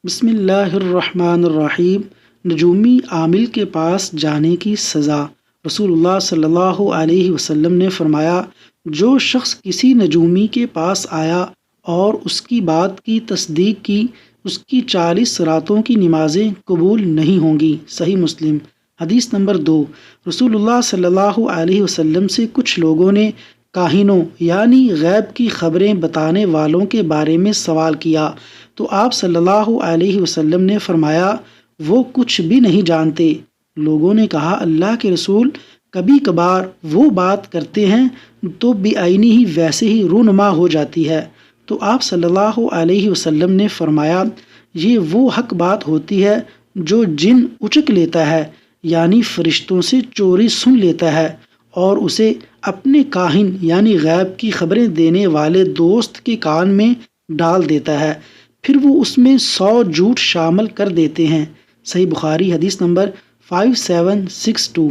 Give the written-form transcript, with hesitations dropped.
بسم اللہ الرحمن الرحیم۔ نجومی عامل کے پاس جانے کی سزا۔ رسول اللہ صلی اللہ علیہ وسلم نے فرمایا، جو شخص کسی نجومی کے پاس آیا اور اس کی بات کی تصدیق کی، اس کی 40 راتوں کی نمازیں قبول نہیں ہوں گی۔ صحیح مسلم۔ حدیث نمبر 2۔ رسول اللہ صلی اللہ علیہ وسلم سے کچھ لوگوں نے کاہنوں یعنی غیب کی خبریں بتانے والوں کے بارے میں سوال کیا، تو آپ صلی اللہ علیہ وسلم نے فرمایا، وہ کچھ بھی نہیں جانتے۔ لوگوں نے کہا، اللہ کے رسول، کبھی کبھار وہ بات کرتے ہیں تو بعینی ہی ویسے ہی رونما ہو جاتی ہے۔ تو آپ صلی اللہ علیہ وسلم نے فرمایا، یہ وہ حق بات ہوتی ہے جو جن اچک لیتا ہے، یعنی فرشتوں سے چوری سن لیتا ہے اور اسے اپنے کاہن یعنی غیب کی خبریں دینے والے دوست کے کان میں ڈال دیتا ہے، پھر وہ اس میں 100 جھوٹ شامل کر دیتے ہیں۔ صحیح بخاری، حدیث نمبر 5762۔